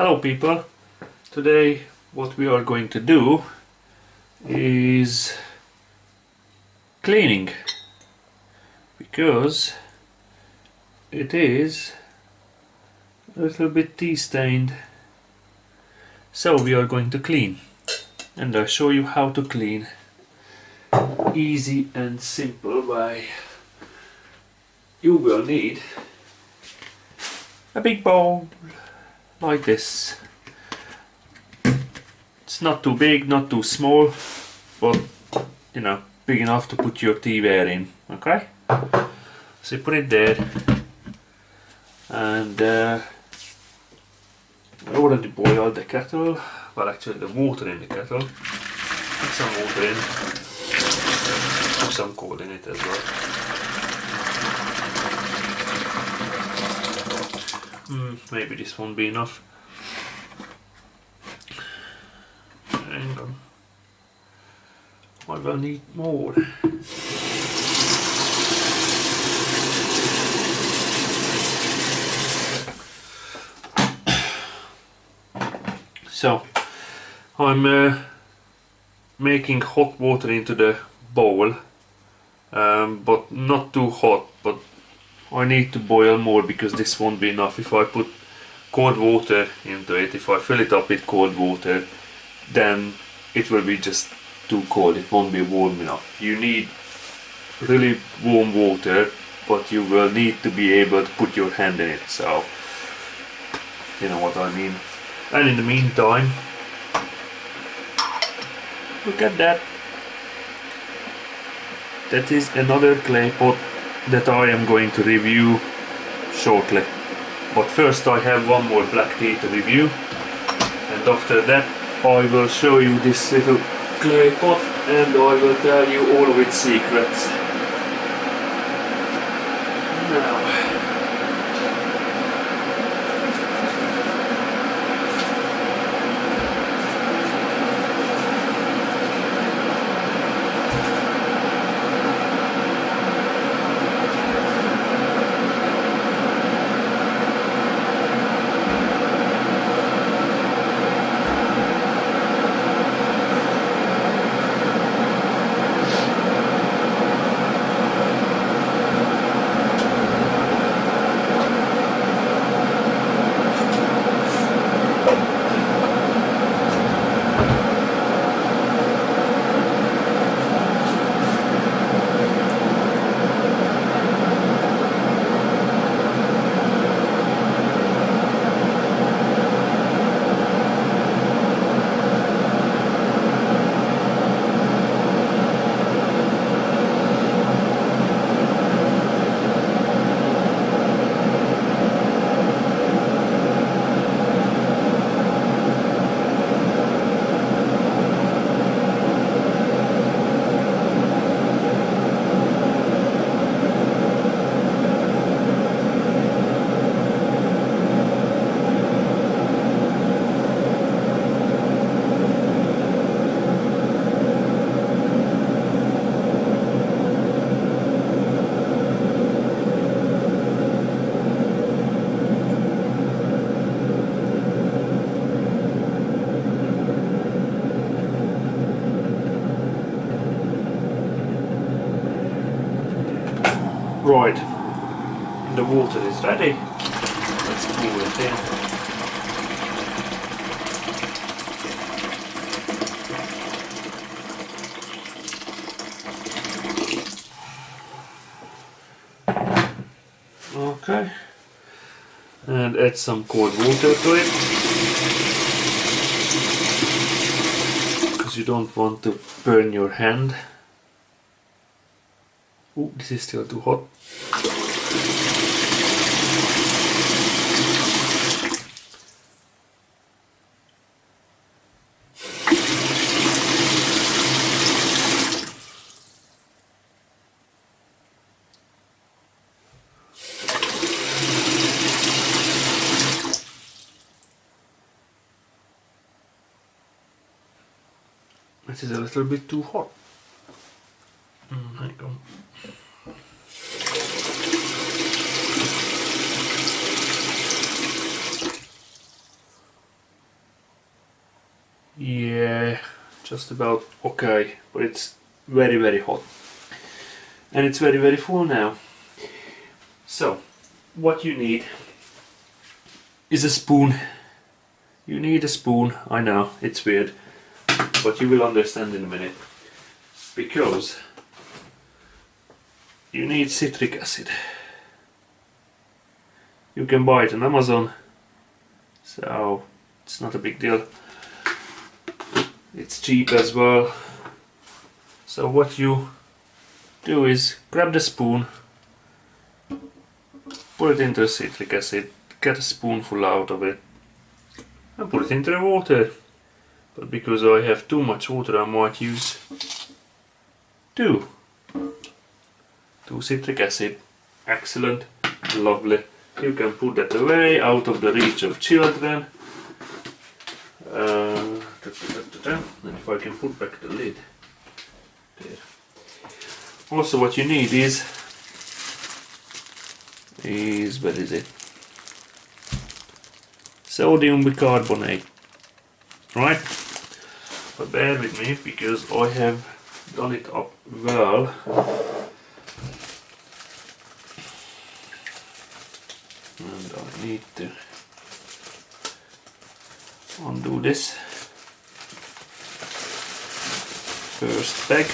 Hello people, today what we are going to do is cleaning, because it is a little bit tea stained. So we are going to clean, and I'll show you how to clean. Easy and simple way. You will need a big bowl like this. It's not too big, not too small, but you know, big enough to put your teaware in, okay? So you put it there, and I already boiled the kettle, well actually the water in the kettle. Put some water in, put some coal in it as well. Maybe this won't be enough. Hang on. I will need more. So I'm making hot water into the bowl, but not too hot, but I need to boil more because this won't be enough. If I put cold water into it, if I fill it up with cold water, then it will be just too cold, it won't be warm enough. You need really warm water, but you will need to be able to put your hand in it, so you know what I mean. And in the meantime, look at that. That is another clay pot that I am going to review shortly. But first I have one more black tea to review, and after that I will show you this little clay pot and I will tell you all of its secrets. Now, right, the water is ready. Let's pour it in. Okay, and add some cold water to it, because you don't want to burn your hand. Oh, this is still too hot. It is a little bit too hot. Hang on. Yeah, just about okay, but it's very hot. And it's very full now. So, what you need is a spoon. You need a spoon, I know, it's weird, but you will understand in a minute. Because you need citric acid. You can buy it on Amazon, so it's not a big deal. It's cheap as well. So what you do is grab the spoon, put it into the citric acid, get a spoonful out of it, and put it into the water. But because I have too much water, I might use two citric acid. Excellent, lovely. You can put that away, out of the reach of children. And if I can put back the lid there. Also, what you need is what is it? Sodium bicarbonate, right? But bear with me because I have done it up well. And I need to undo this first bag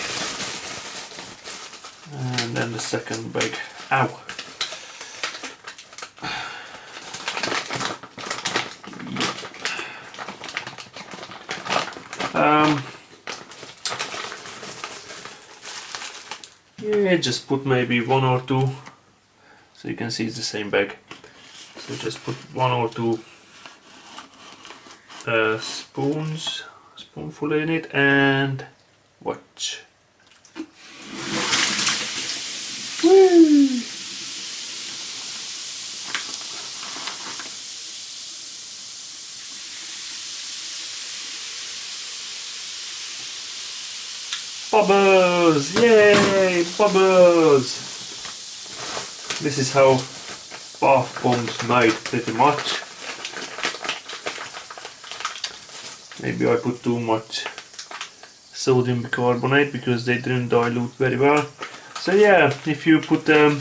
and then the second bag. Ow! Yeah, just put maybe one or two, so you can see it's the same bag. So just put one or two spoonful in it and watch. Woo! Bubbles! Yay! Bubbles! This is how bath bombs made, pretty much. Maybe I put too much sodium bicarbonate because they didn't dilute very well. So yeah, if you put 2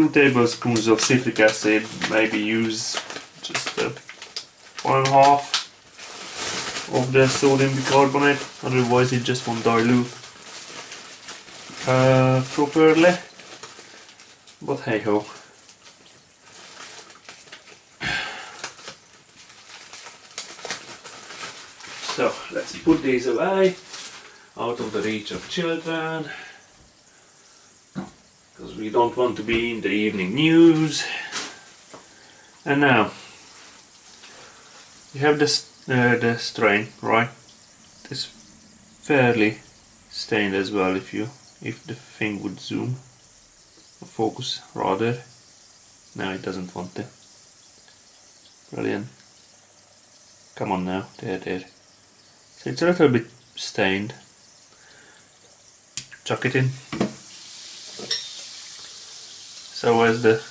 tablespoons of citric acid, maybe use just 1.5 of the sodium bicarbonate, otherwise it just won't dilute properly. But hey ho. So let's put these away, out of the reach of children, because we don't want to be in the evening news. And now you have this the strain, right? It's fairly stained as well. If the thing would zoom or focus rather. No, it doesn't want to. Brilliant. Come on now, there. So it's a little bit stained. Chuck it in. So as the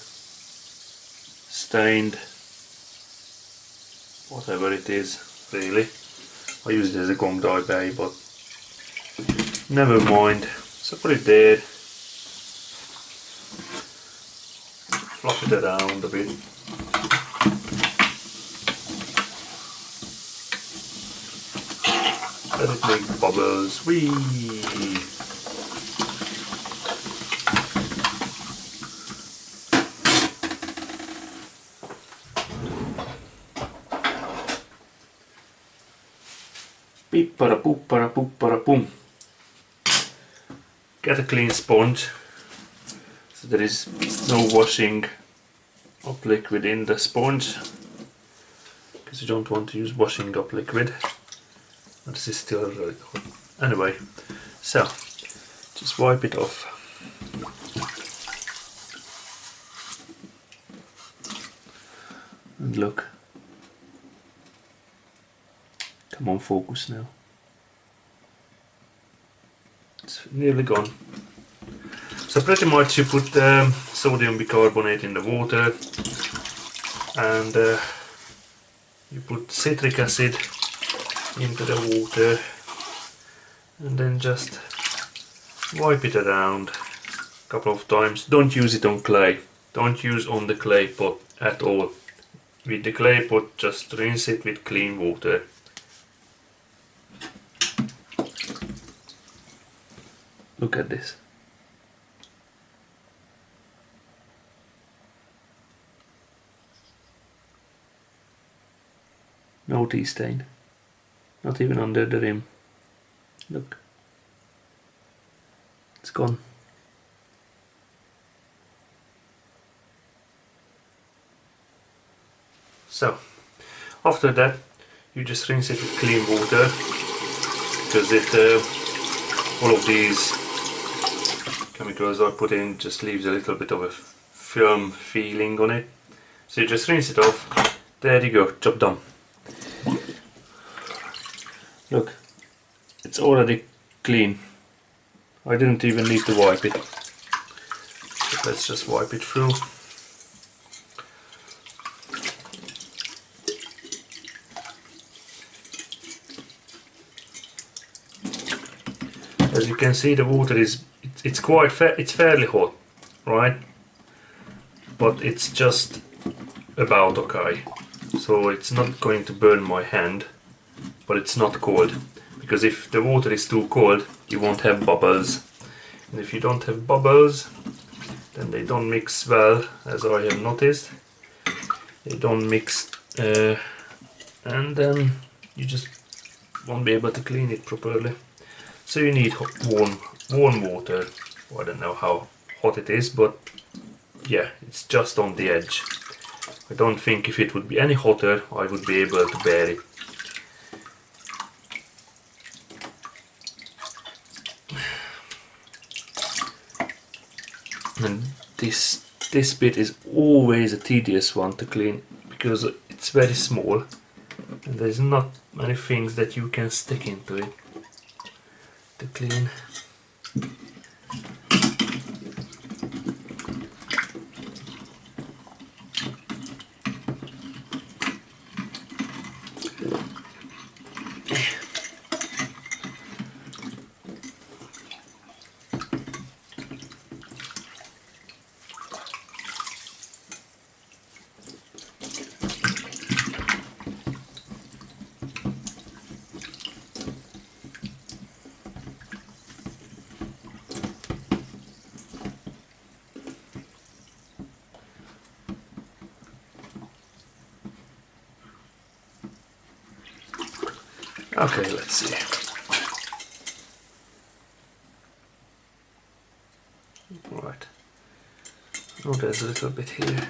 stained whatever it is, really. I use it as a gong dai bay, but never mind. So put it there. Fluff it around a bit. Let it make bubbles. Whee! Pippara puppara puppara pum. Get a clean sponge so there is no washing up liquid in the sponge, because you don't want to use washing up liquid. This is still really hot. Anyway, so just wipe it off. And look. Come on, focus now. It's nearly gone. So pretty much you put sodium bicarbonate in the water and you put citric acid into the water and then just wipe it around a couple of times. Don't use it on clay. Don't use on the clay pot at all. With the clay pot, just rinse it with clean water. Look at this. No tea stain. Not even under the rim. Look. It's gone. So, after that, you just rinse it with clean water, because all of these chemicals I put in just leaves a little bit of a firm feeling on it. So you just rinse it off. There you go, job done. Look, it's already clean. I didn't even need to wipe it. So let's just wipe it through. As you can see, the water is it's fairly hot, right? But it's just about okay. So it's not going to burn my hand, but it's not cold, because if the water is too cold, you won't have bubbles. And if you don't have bubbles, then they don't mix well, as I have noticed. They don't mix, and then you just won't be able to clean it properly. So you need warm water. I don't know how hot it is, but yeah, it's just on the edge. I don't think if it would be any hotter, I would be able to bear it. And this bit is always a tedious one to clean, because it's very small and there's not many things that you can stick into it to clean. Okay, let's see. Right. Oh, there's a little bit here.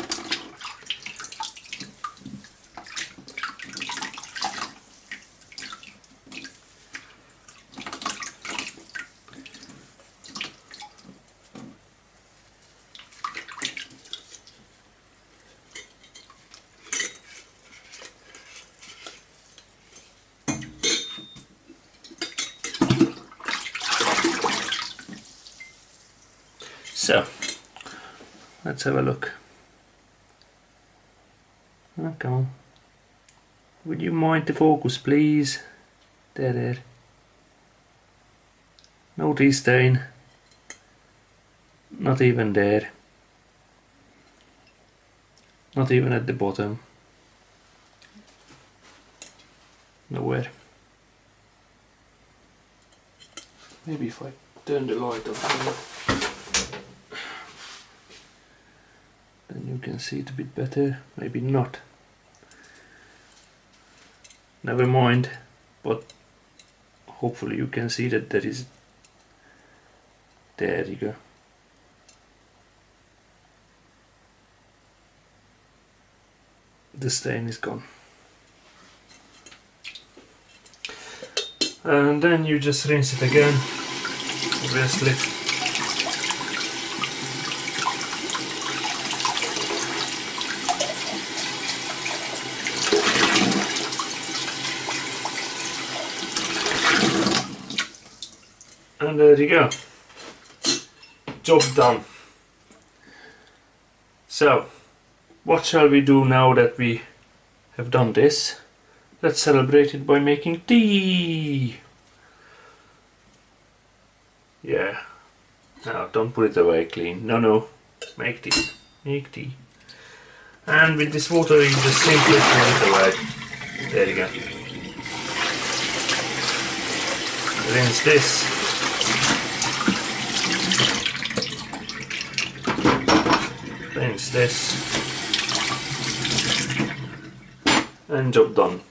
So, let's have a look. Oh, come on. Would you mind to focus, please? There. No tea stain. Not even there. Not even at the bottom. Nowhere. Maybe if I turn the light off, then you can see it a bit better. Maybe not. Never mind, but hopefully you can see that there is. There you go. The stain is gone. And then you just rinse it again, obviously. And there you go. Job done. So, what shall we do now that we have done this? Let's celebrate it by making tea! Yeah. No, don't put it away clean. No, no. Make tea. Make tea. And with this water you just simply pour it away. There you go. Rinse this. Rinse this. And job done.